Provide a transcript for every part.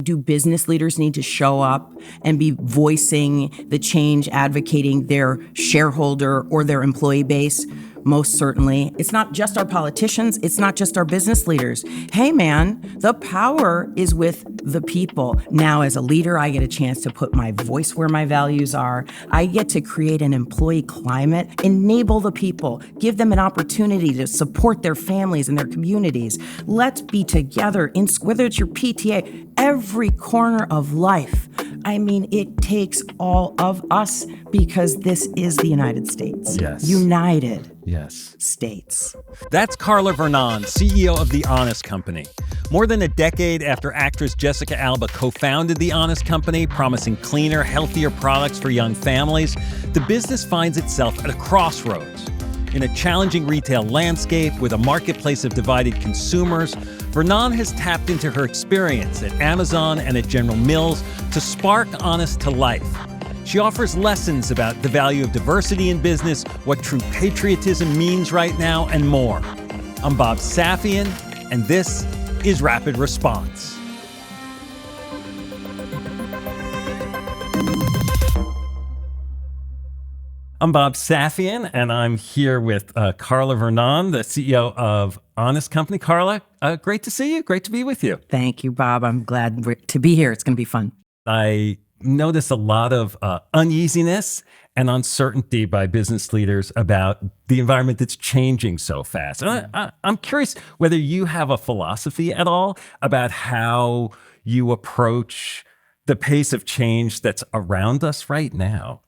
do business leaders need to show up and be voicing the change, advocating their shareholder or their employee base? Most certainly. It's not just our politicians. It's not just our business leaders. Hey, man, the power is with the people. Now, as a leader, I get a chance to put my voice where my values are. I get to create an employee climate, enable the people, give them an opportunity to support their families and their communities. Let's be together, whether it's your PTA, every corner of life. I mean, it takes all of us because this is the United States. Yes. United. Yes. States. That's Carla Vernón, CEO of The Honest Company. More than a decade after actress Jessica Alba co-founded The Honest Company, promising cleaner, healthier products for young families, the business finds itself at a crossroads. In a challenging retail landscape with a marketplace of divided consumers, Vernón has tapped into her experience at Amazon and at General Mills to spark Honest to life. She offers lessons about the value of diversity in business, what true patriotism means right now, and more. I'm Bob Safian, and this is Rapid Response. I'm Bob Safian, and I'm here with Carla Vernón, the CEO of Honest Company. Carla, great to see you. Great to be with you. Thank you, Bob. I'm glad to be here. It's going to be fun. I notice a lot of uneasiness and uncertainty by business leaders about the environment that's changing so fast. And I'm curious whether you have a philosophy at all about how you approach the pace of change that's around us right now.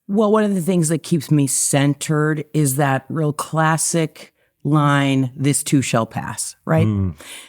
Well, one of the things that keeps me centered is that real classic line, this too shall pass, right?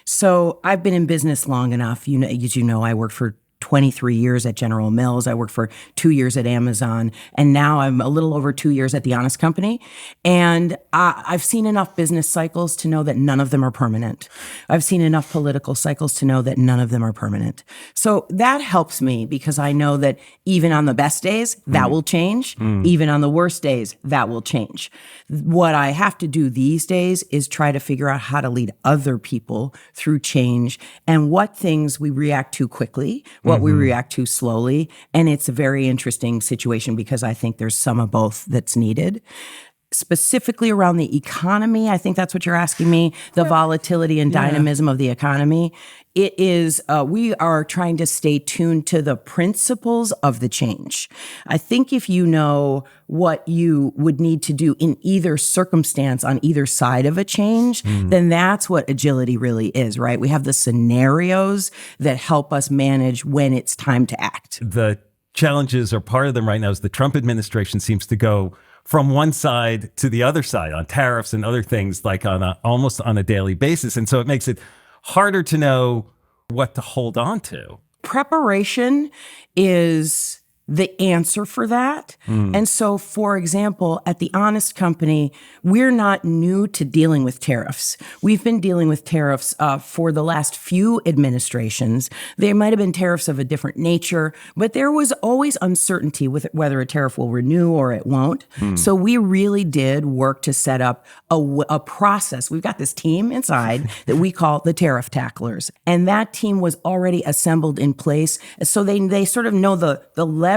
So I've been in business long enough. As you know, I worked for 23 years at General Mills. I worked for 2 years at Amazon. And now I'm a little over 2 years at The Honest Company. And I've seen enough business cycles to know that none of them are permanent. I've seen enough political cycles to know that none of them are permanent. So that helps me because I know that even on the best days, that will change. Even on the worst days, that will change. What I have to do these days is try to figure out how to lead other people through change and what things we react to quickly, what we react to slowly. And it's a very interesting situation because I think there's some of both that's needed. Specifically around the economy, I think that's what you're asking me, the volatility and dynamism of the economy. It is, we are trying to stay tuned to the principles of the change. I think if you know what you would need to do in either circumstance on either side of a change, then that's what agility really is, right? We have the scenarios that help us manage when it's time to act. The challenges, or part of them right now, is the Trump administration seems to go from one side to the other side on tariffs and other things, like almost on a daily basis. And so it makes it harder to know what to hold on to. Preparation is the answer for that. And so, for example, at The Honest Company, we're not new to dealing with tariffs. We've been dealing with tariffs for the last few administrations. There might have been tariffs of a different nature, but there was always uncertainty with whether a tariff will renew or it won't. So we really did work to set up a process. We've got this team inside that we call the tariff tacklers. And that team was already assembled in place. So they sort of know the levers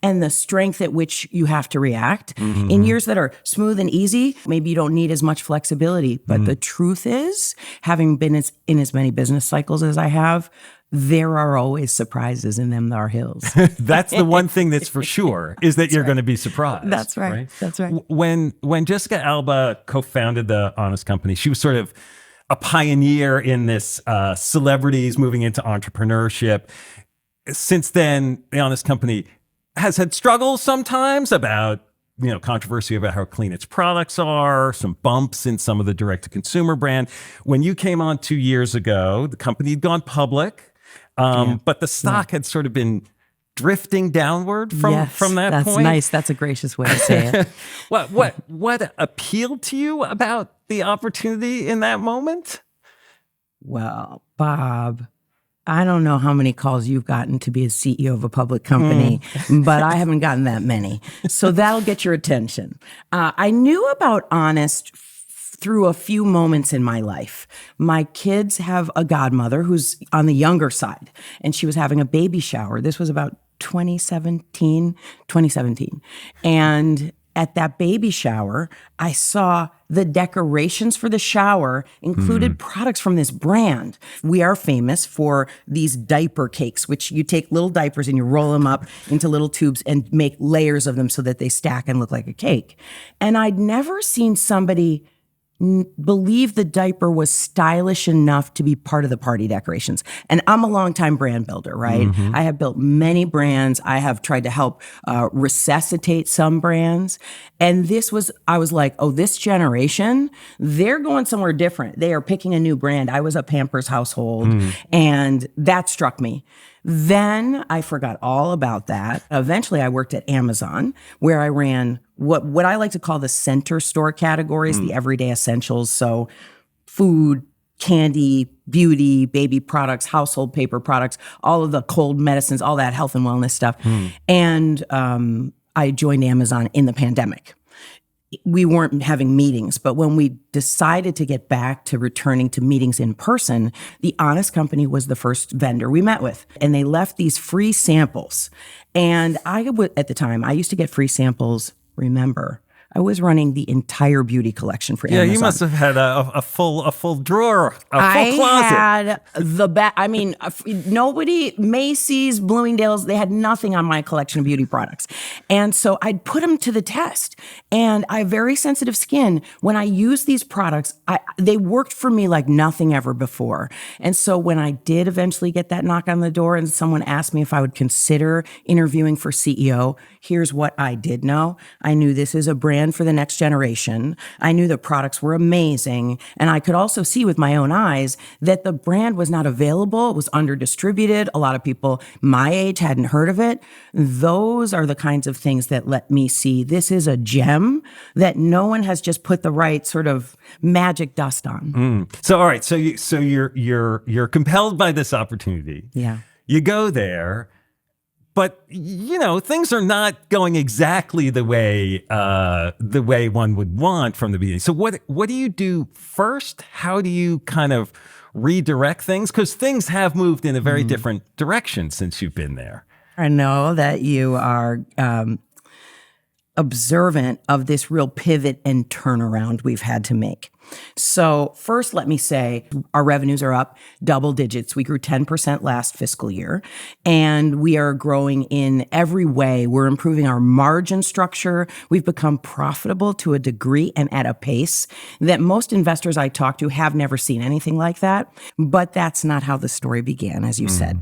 and the strength at which you have to react. In years that are smooth and easy, maybe you don't need as much flexibility. But the truth is, having been in as many business cycles as I have, there are always surprises in them, there are hills. That's the one thing that's for sure, is that you're going to be surprised. That's right. That's right. When Jessica Alba co-founded The Honest Company, she was sort of a pioneer in this celebrities moving into entrepreneurship. Since then, The Honest Company has had struggles sometimes about, controversy about how clean its products are, some bumps in some of the direct-to-consumer brand. When you came on 2 years ago, the company had gone public, but the stock had sort of been drifting downward from that point. That's nice. That's a gracious way to say it. What appealed to you about the opportunity in that moment? Well, Bob, I don't know how many calls you've gotten to be a CEO of a public company, but I haven't gotten that many. So that'll get your attention. I knew about Honest through a few moments in my life. My kids have a godmother who's on the younger side, and she was having a baby shower. This was about 2017. And at that baby shower, I saw the decorations for the shower included products from this brand. We are famous for these diaper cakes, which you take little diapers and you roll them up into little tubes and make layers of them so that they stack and look like a cake. And I'd never seen somebody believe the diaper was stylish enough to be part of the party decorations. And I'm a longtime brand builder, right? I have built many brands. I have tried to help resuscitate some brands. And I was like, oh, this generation, they're going somewhere different. They are picking a new brand. I was a Pampers household, and that struck me. Then I forgot all about that. Eventually, I worked at Amazon, where I ran what I like to call the center store categories, the everyday essentials. So food, candy, beauty, baby products, household paper products, all of the cold medicines, all that health and wellness stuff. And I joined Amazon in the pandemic. We weren't having meetings, but when we decided to get back to returning to meetings in person, The Honest Company was the first vendor we met with. And they left these free samples. And at the time, I used to get free samples. Remember, I was running the entire beauty collection for Amazon. Yeah, you must have had a full drawer, a full closet. I had nobody, Macy's, Bloomingdale's, they had nothing on my collection of beauty products. And so I'd put them to the test. And I have very sensitive skin. When I use these products, they worked for me like nothing ever before. And so when I did eventually get that knock on the door and someone asked me if I would consider interviewing for CEO, here's what I did know. I knew this is a brand for the next generation. I knew the products were amazing. And I could also see with my own eyes that the brand was not available. It was under distributed. A lot of people my age hadn't heard of it. Those are the kinds of things that let me see this is a gem that no one has just put the right sort of magic dust on. So, all right. So you're compelled by this opportunity. Yeah. You go there. But, things are not going exactly the way one would want from the beginning. So what do you do first? How do you kind of redirect things? Because things have moved in a very different direction since you've been there. I know that you are observant of this real pivot and turnaround we've had to make. So first, let me say our revenues are up double digits. We grew 10% last fiscal year, and we are growing in every way. We're improving our margin structure. We've become profitable to a degree and at a pace that most investors I talk to have never seen anything like that. But that's not how the story began, as you said.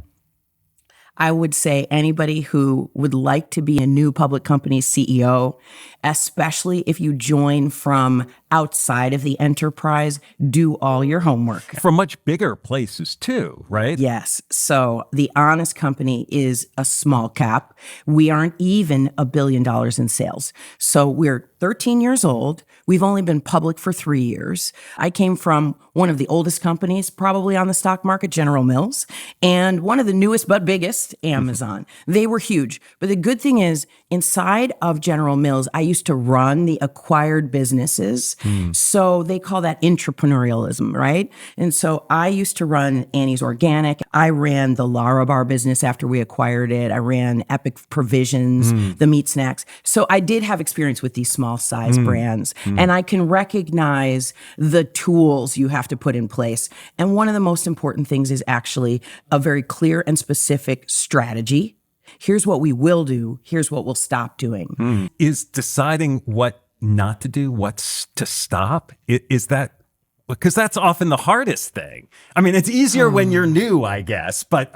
I would say anybody who would like to be a new public company CEO, especially if you join from outside of the enterprise, do all your homework. From much bigger places too, right? Yes. So The Honest Company is a small cap. We aren't even $1 billion in sales. So we're 13 years old. We've only been public for 3 years. I came from one of the oldest companies probably on the stock market, General Mills, and one of the newest but biggest, Amazon. They were huge. But the good thing is, inside of General Mills, I used to run the acquired businesses. So they call that entrepreneurialism, right? And so I used to run Annie's Organic. I ran the Larabar business after we acquired it. I ran Epic Provisions, the meat snacks. So I did have experience with these small size brands. And I can recognize the tools you have to put in place. And one of the most important things is actually a very clear and specific strategy. Here's what we will do. Here's what we'll stop doing. Is deciding what not to do, what's to stop? Is that, because that's often the hardest thing. I mean, it's easier when you're new, I guess, but...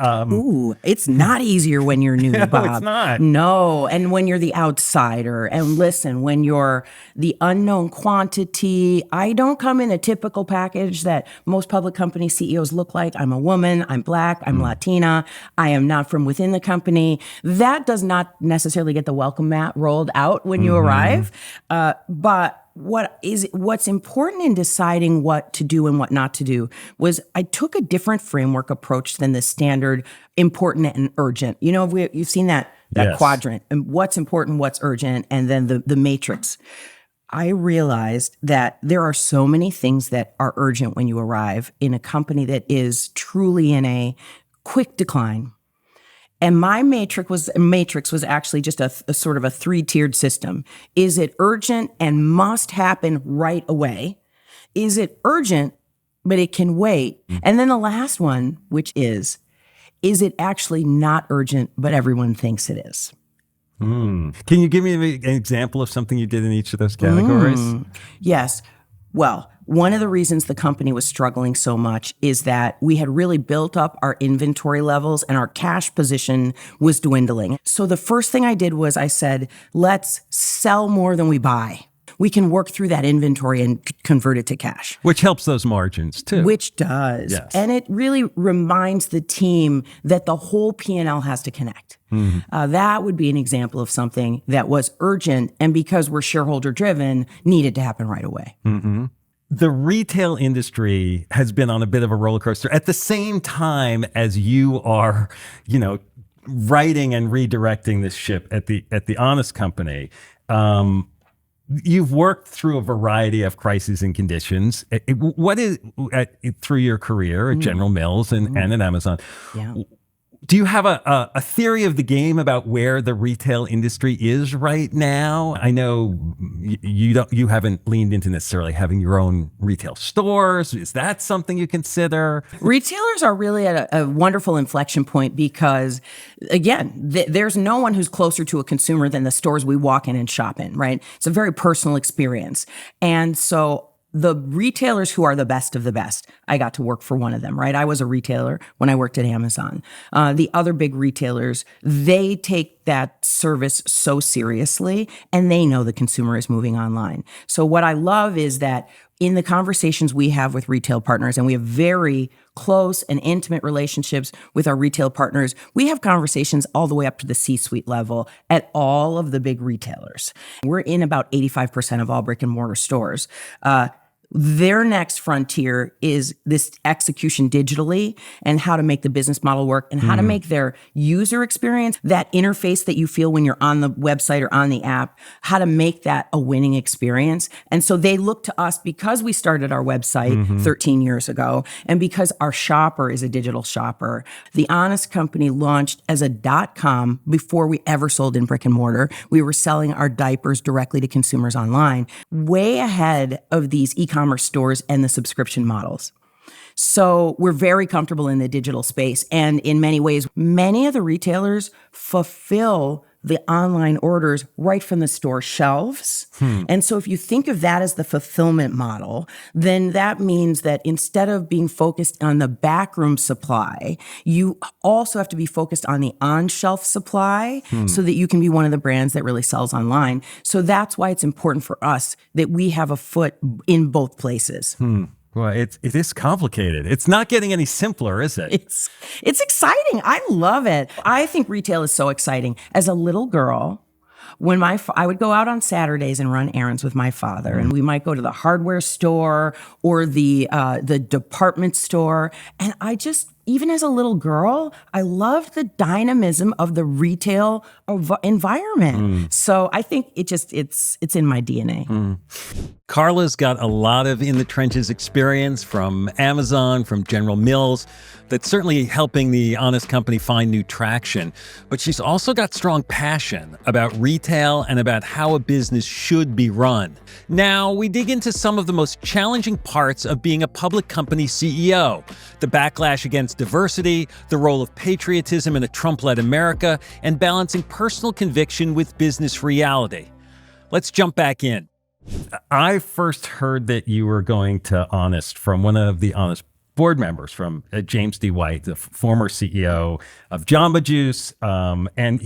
it's not easier when you're new, no, Bob. it's not. No, and when you're the outsider, and listen, when you're the unknown quantity, I don't come in a typical package that most public company CEOs look like. I'm a woman, I'm Black, I'm Latina, I am not from within the company. That does not necessarily get the welcome mat rolled out when you arrive, but what's important in deciding what to do and what not to do was I took a different framework approach than the standard important and urgent. You've seen that Yes. quadrant, and what's important, what's urgent, and then the matrix. I realized that there are so many things that are urgent when you arrive in a company that is truly in a quick decline. And my matrix was actually just a sort of a 3-tiered system. Is it urgent and must happen right away? Is it urgent, but it can wait? And then the last one, which is it actually not urgent, but everyone thinks it is? Can you give me an example of something you did in each of those categories? Yes. Well, one of the reasons the company was struggling so much is that we had really built up our inventory levels and our cash position was dwindling. So the first thing I did was I said, let's sell more than we buy. We can work through that inventory and convert it to cash. Which helps those margins too. Which does. Yes. And it really reminds the team that the whole P&L has to connect. That would be an example of something that was urgent and because we're shareholder driven, needed to happen right away. The retail industry has been on a bit of a roller coaster at the same time as you are, writing and redirecting this ship at the Honest Company. You've worked through a variety of crises and conditions. What is through your career at General Mills and at Amazon? Yeah. Do you have a theory of the game about where the retail industry is right now? I know you haven't leaned into necessarily having your own retail stores. Is that something you consider? Retailers are really at a wonderful inflection point because, again, there's no one who's closer to a consumer than the stores we walk in and shop in, right? It's a very personal experience. And so the retailers who are the best of the best, I got to work for one of them, right? I was a retailer when I worked at Amazon. The other big retailers, they take that service so seriously and they know the consumer is moving online. So what I love is that in the conversations we have with retail partners, and we have very close and intimate relationships with our retail partners, we have conversations all the way up to the C-suite level at all of the big retailers. We're in about 85% of all brick and mortar stores. Their next frontier is this execution digitally and how to make the business model work and how to make their user experience, that interface that you feel when you're on the website or on the app, how to make that a winning experience. And so they look to us because we started our website 13 years ago and because our shopper is a digital shopper. The Honest Company launched as a .com before we ever sold in brick and mortar. We were selling our diapers directly to consumers online, way ahead of these e-commerce stores and the subscription models. So we're very comfortable in the digital space. And in many ways, many of the retailers fulfill the online orders right from the store shelves. And so if you think of that as the fulfillment model, then that means that instead of being focused on the backroom supply, you also have to be focused on the on-shelf supply so that you can be one of the brands that really sells online. So that's why it's important for us that we have a foot in both places. Well, it is complicated. It's not getting any simpler, is it? It's exciting. I love it. I think retail is so exciting. As a little girl, when I would go out on Saturdays and run errands with my father, and we might go to the hardware store or the department store, and even as a little girl, I loved the dynamism of the retail environment. So I think it's in my DNA. Carla's got a lot of in the trenches experience from Amazon, from General Mills. That's certainly helping the Honest Company find new traction. But she's also got strong passion about retail and about how a business should be run. Now, we dig into some of the most challenging parts of being a public company CEO: the backlash against diversity, the role of patriotism in a Trump-led America, and balancing personal conviction with business reality. Let's jump back in. I first heard that you were going to Honest from one of the Honest board members, from James D. White, the former CEO of Jamba Juice. And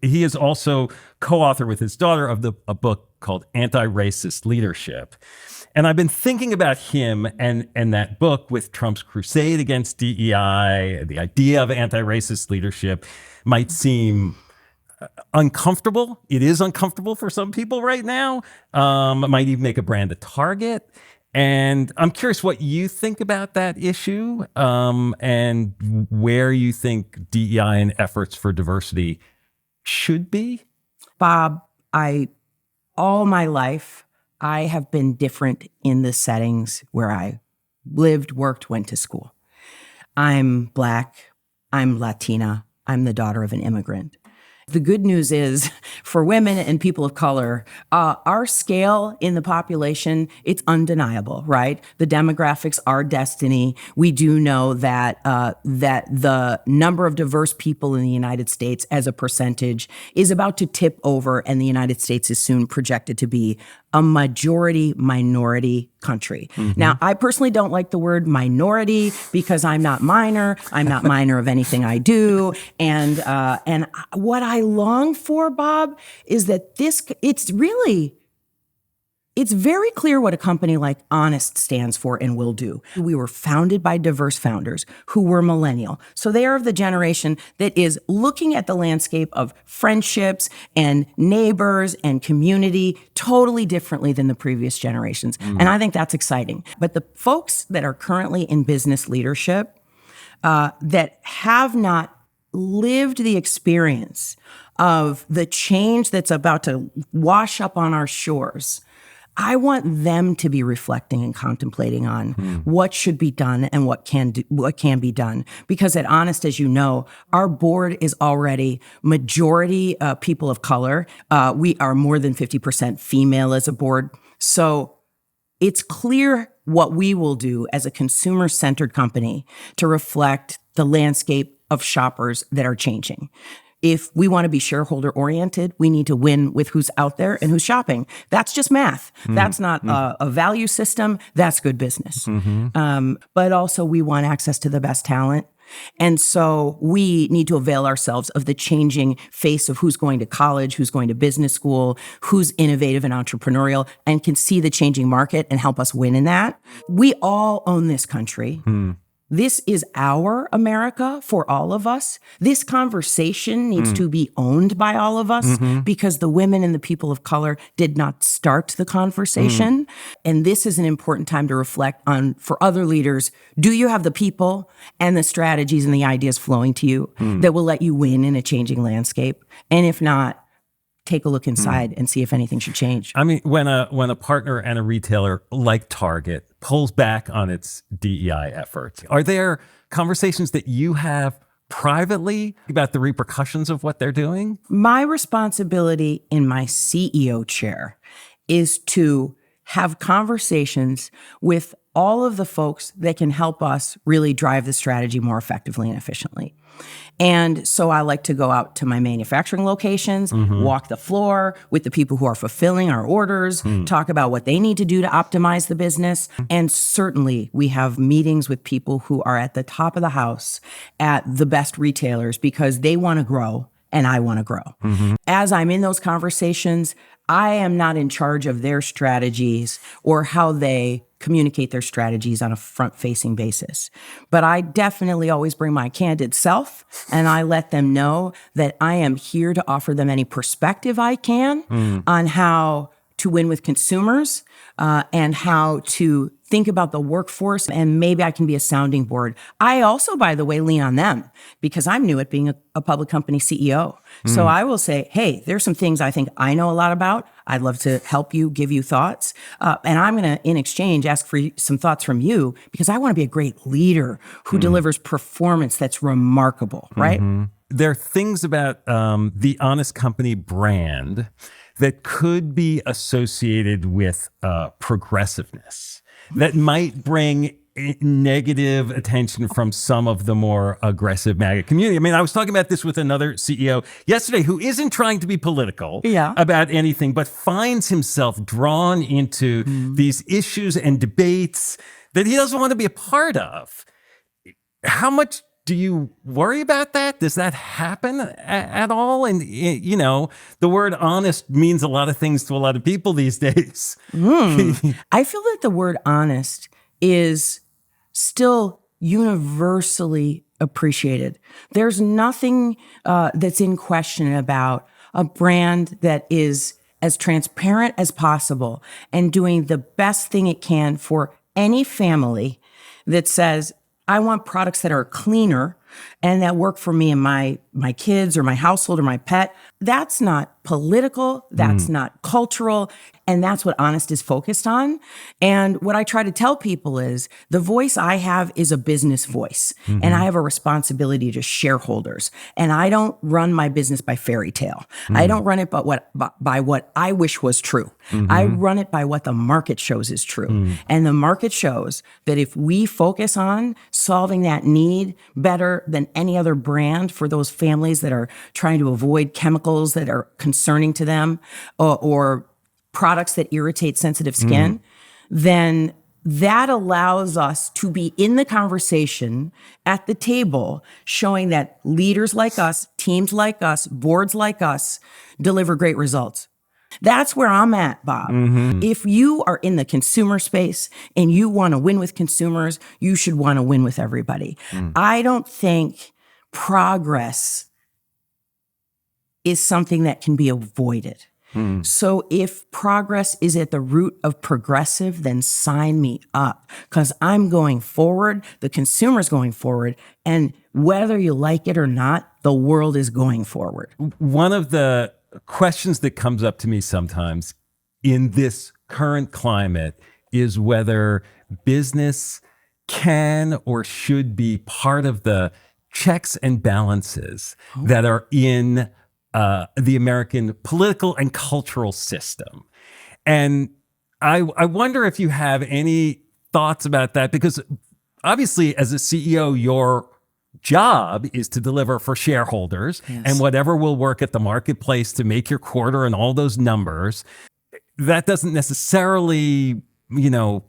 he is also co-author with his daughter of a book called Anti-Racist Leadership. And I've been thinking about him and that book with Trump's crusade against DEI. The idea of anti-racist leadership might seem uncomfortable. It is uncomfortable for some people right now. It might even make a brand a target. And I'm curious what you think about that issue, and where you think DEI and efforts for diversity should be. Bob, all my life, I have been different in the settings where I lived, worked, went to school. I'm Black, I'm Latina, I'm the daughter of an immigrant. The good news is for women and people of color, our scale in the population, it's undeniable, right? The demographics are destiny. We do know that that the number of diverse people in the United States as a percentage is about to tip over, and the United States is soon projected to be a majority minority country. Now, I personally don't like the word minority because I'm not minor. I'm not minor of anything I do. And what I long for, Bob, is that it's very clear what a company like Honest stands for and will do. We were founded by diverse founders who were millennial. So they are of the generation that is looking at the landscape of friendships and neighbors and community totally differently than the previous generations. And I think that's exciting. But the folks that are currently in business leadership that have not lived the experience of the change that's about to wash up on our shores, I want them to be reflecting and contemplating on what should be done and what can be done. Because at Honest, as you know, our board is already majority people of color. We are more than 50% female as a board. So it's clear what we will do as a consumer-centered company to reflect the landscape of shoppers that are changing. If we want to be shareholder oriented, we need to win with who's out there and who's shopping. That's just math. That's not a value system. That's good business. But also we want access to the best talent. And so we need to avail ourselves of the changing face of who's going to college, who's going to business school, who's innovative and entrepreneurial, and can see the changing market and help us win in that. We all own this country. This is our America for all of us. This conversation needs to be owned by all of us because the women and the people of color did not start the conversation. And this is an important time to reflect on, for other leaders, do you have the people and the strategies and the ideas flowing to you that will let you win in a changing landscape? And if not, take a look inside and see if anything should change. I mean, when a partner and a retailer like Target pulls back on its DEI efforts, are there conversations that you have privately about the repercussions of what they're doing? My responsibility in my CEO chair is to have conversations with all of the folks that can help us really drive the strategy more effectively and efficiently. And so I like to go out to my manufacturing locations, walk the floor with the people who are fulfilling our orders, talk about what they need to do to optimize the business. And certainly we have meetings with people who are at the top of the house at the best retailers because they want to grow and I want to grow. As I'm in those conversations, I am not in charge of their strategies or how they communicate their strategies on a front-facing basis. But I definitely always bring my candid self, and I let them know that I am here to offer them any perspective I can on how to win with consumers and how to think about the workforce, and maybe I can be a sounding board. I also, by the way, lean on them because I'm new at being a public company CEO. So I will say, hey, there's some things I think I know a lot about. I'd love to help you, give you thoughts. And I'm going to, in exchange, ask for some thoughts from you because I want to be a great leader who delivers performance that's remarkable, right? There are things about the Honest Company brand that could be associated with progressiveness that might bring negative attention from some of the more aggressive MAGA community. I mean, I was talking about this with another CEO yesterday who isn't trying to be political about anything, but finds himself drawn into these issues and debates that he doesn't want to be a part of. How much do you worry about that? Does that happen at all? And, you know, the word honest means a lot of things to a lot of people these days. I feel that the word honest is still universally appreciated. There's nothing that's in question about a brand that is as transparent as possible and doing the best thing it can for any family that says, I want products that are cleaner and that work for me and my kids or my household or my pet. That's not political, that's not cultural, and that's what Honest is focused on. And what I try to tell people is the voice I have is a business voice, and I have a responsibility to shareholders. And I don't run my business by fairy tale. I don't run it by what I wish was true. I run it by what the market shows is true. And the market shows that if we focus on solving that need better than any other brand for those families that are trying to avoid chemicals that are concerning to them, or products that irritate sensitive skin, then that allows us to be in the conversation at the table, showing that leaders like us, teams like us, boards like us deliver great results. That's where I'm at, Bob. If you are in the consumer space and you want to win with consumers, you should want to win with everybody. I don't think progress is something that can be avoided. So if progress is at the root of progressive, then sign me up, because I'm going forward, the consumer's going forward, and whether you like it or not, the world is going forward. One of the questions that comes up to me sometimes in this current climate is whether business can or should be part of the checks and balances that are in the American political and cultural system. And I wonder if you have any thoughts about that, because obviously as a CEO, your job is to deliver for shareholders, and whatever will work at the marketplace to make your quarter and all those numbers. That doesn't necessarily,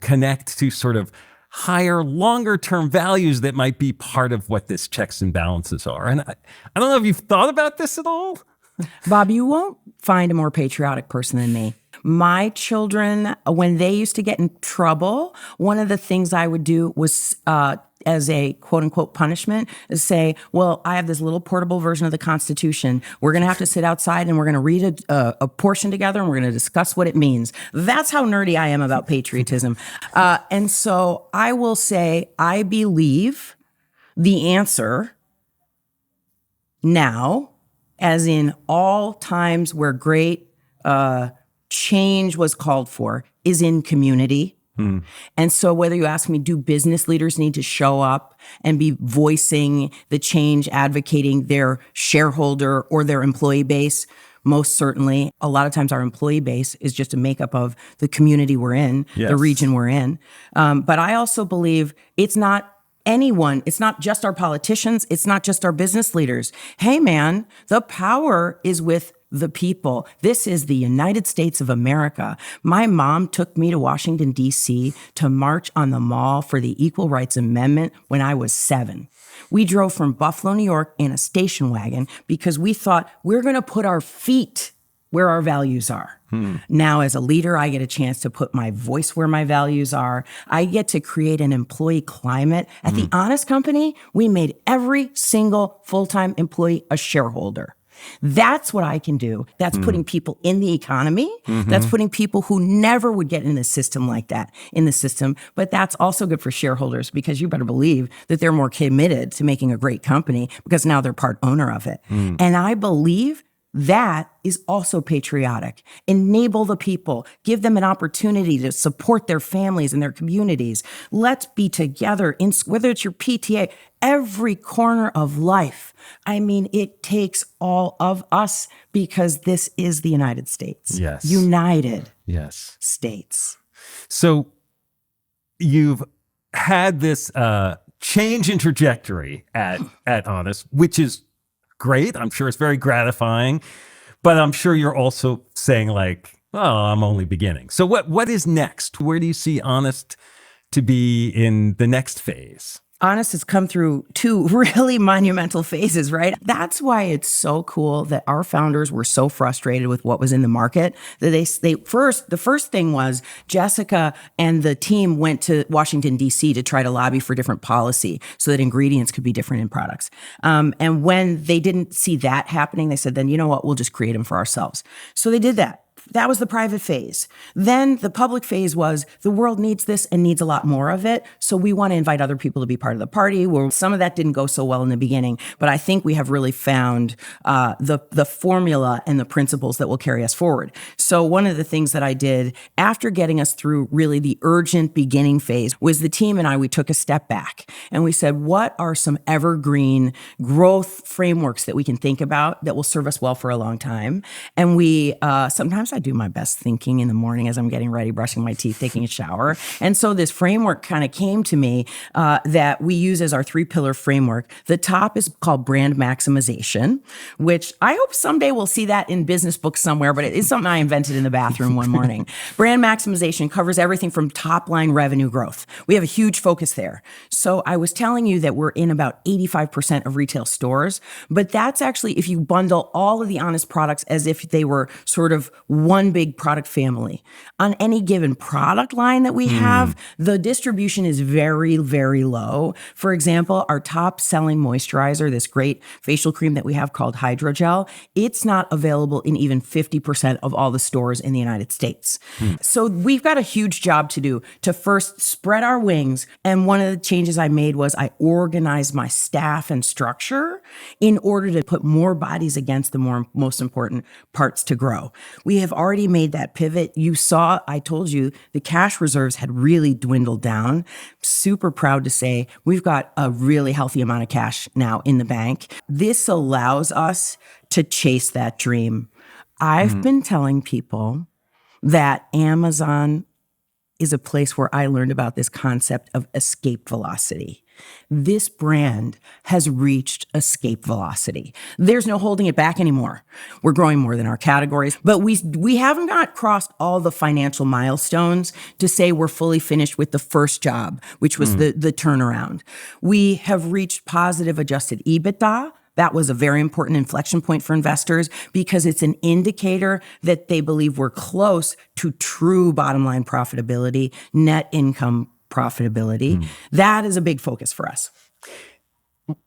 connect to sort of higher, longer term values that might be part of what this checks and balances are. And I don't know if you've thought about this at all. Bob, you won't find a more patriotic person than me. My children, when they used to get in trouble, one of the things I would do was, as a quote unquote punishment, is say, well, I have this little portable version of the Constitution. We're going to have to sit outside and we're going to read a portion together and we're going to discuss what it means. That's how nerdy I am about patriotism. And so I will say, I believe the answer now, as in all times where great change was called for, is in community. And so whether you ask me, do business leaders need to show up and be voicing the change, advocating their shareholder or their employee base? Most certainly. A lot of times our employee base is just a makeup of the community we're in, the region we're in. But I also believe it's not anyone. It's not just our politicians. It's not just our business leaders. Hey, man, the power is with the people. This is the United States of America. My mom took me to Washington, D.C. to march on the Mall for the Equal Rights Amendment when I was 7. We drove from Buffalo, New York in a station wagon because we thought we're going to put our feet where our values are. Now, as a leader, I get a chance to put my voice where my values are. I get to create an employee climate. At The Honest Company, we made every single full-time employee a shareholder. That's what I can do. That's putting people in the economy. That's putting people who never would get in a system like that in the system. But that's also good for shareholders, because you better believe that they're more committed to making a great company because now they're part owner of it. And I believe that is also patriotic. Enable the people, give them an opportunity to support their families and their communities. Let's be together in, whether it's your PTA, every corner of life. I mean, it takes all of us, because this is the United States. Yes. United States. So you've had this change in trajectory at Honest, which is great. I'm sure it's very gratifying, but I'm sure you're also saying like, oh, I'm only beginning. So what is next? Where do you see Honest to be in the next phase? Honest has come through 2 really monumental phases, right? That's why it's so cool that our founders were so frustrated with what was in the market that the first thing was Jessica and the team went to Washington, D.C. to try to lobby for different policy so that ingredients could be different in products. And when they didn't see that happening, they said, then you know what, we'll just create them for ourselves. So they did that. That was the private phase. Then the public phase was the world needs this and needs a lot more of it. So we want to invite other people to be part of the party. Well, some of that didn't go so well in the beginning, but I think we have really found the formula and the principles that will carry us forward. So one of the things that I did after getting us through really the urgent beginning phase was the team and I, we took a step back and we said, what are some evergreen growth frameworks that we can think about that will serve us well for a long time? And we, sometimes I do my best thinking in the morning as I'm getting ready, brushing my teeth, taking a shower. And so this framework kind of came to me that we use as our 3-pillar framework. The top is called brand maximization, which I hope someday we'll see that in business books somewhere, but it is something I invented in the bathroom one morning. Brand maximization covers everything from top line revenue growth. We have a huge focus there. So I was telling you that we're in about 85% of retail stores, but that's actually if you bundle all of the Honest products as if they were sort of one big product family. On any given product line that we have, the distribution is very, very low. For example, our top selling moisturizer, this great facial cream that we have called Hydrogel, it's not available in even 50% of all the stores in the United States. So we've got a huge job to do to first spread our wings. And one of the changes I made was I organized my staff and structure in order to put more bodies against the most important parts to grow. We have already made that pivot. You saw, I told you, the cash reserves had really dwindled down. Super proud to say we've got a really healthy amount of cash now in the bank. This allows us to chase that dream. I've been telling people that Amazon is a place where I learned about this concept of escape velocity. This brand has reached escape velocity. There's no holding it back anymore. We're growing more than our categories, but we haven't not crossed all the financial milestones to say we're fully finished with the first job, which was the turnaround. We have reached positive adjusted EBITDA. That was a very important inflection point for investors because it's an indicator that they believe we're close to true bottom line profitability, net income profitability. That is a big focus for us.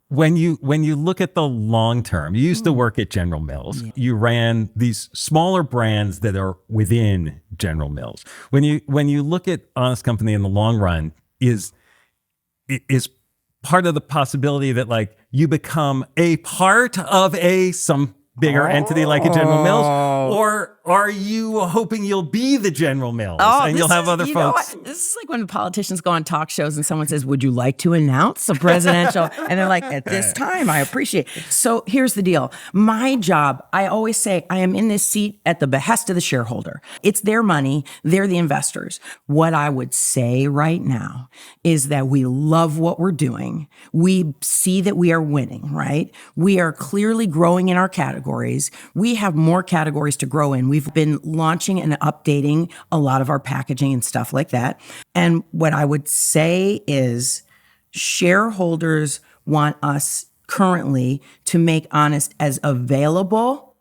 When you look at the long term, you used to work at General Mills. Yeah. You ran these smaller brands that are within General Mills. When you look at Honest Company in the long run, is part of the possibility that like you become a part of some bigger entity like a General Mills, or are you hoping you'll be the General Mills and you'll have other folks? This is like when politicians go on talk shows and someone says, would you like to announce a presidential? And they're like, at this time, I appreciate it. So here's the deal. My job, I always say, I am in this seat at the behest of the shareholder. It's their money. They're the investors. What I would say right now is that we love what we're doing. We see that we are winning, right? We are clearly growing in our categories. We have more categories to grow in. We've been launching and updating a lot of our packaging and stuff like that. And what I would say is shareholders want us currently to make Honest as available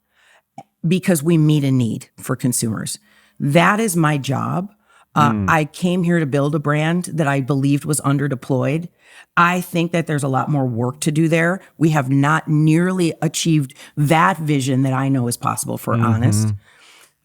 because we meet a need for consumers. That is my job. I came here to build a brand that I believed was underdeployed. I think that there's a lot more work to do there. We have not nearly achieved that vision that I know is possible for Honest.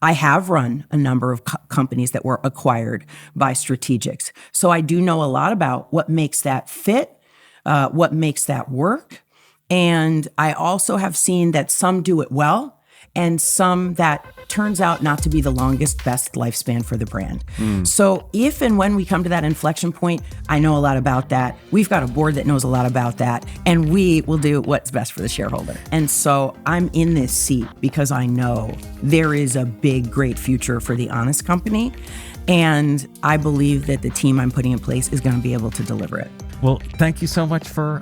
I have run a number of companies that were acquired by strategics. So I do know a lot about what makes that fit, what makes that work. And I also have seen that some do it well and some that turns out not to be the longest, best lifespan for the brand. So if and when we come to that inflection point, I know a lot about that. We've got a board that knows a lot about that, and we will do what's best for the shareholder. And so I'm in this seat because I know there is a big, great future for the Honest Company, and I believe that the team I'm putting in place is going to be able to deliver it. Well, thank you so much for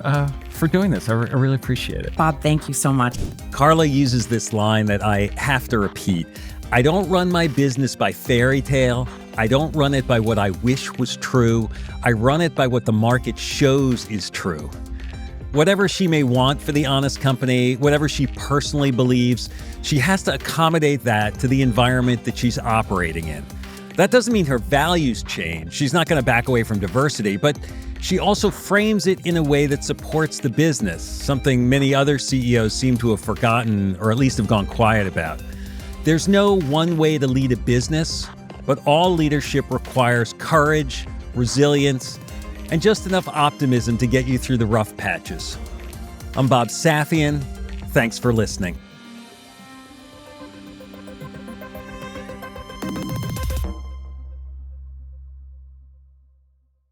doing this. I really appreciate it. Bob, thank you so much. Carla uses this line that I have to repeat. I don't run my business by fairy tale. I don't run it by what I wish was true. I run it by what the market shows is true. Whatever she may want for the Honest Company, whatever she personally believes, she has to accommodate that to the environment that she's operating in. That doesn't mean her values change. She's not going to back away from diversity, but she also frames it in a way that supports the business, something many other CEOs seem to have forgotten or at least have gone quiet about. There's no one way to lead a business, but all leadership requires courage, resilience, and just enough optimism to get you through the rough patches. I'm Bob Safian. Thanks for listening.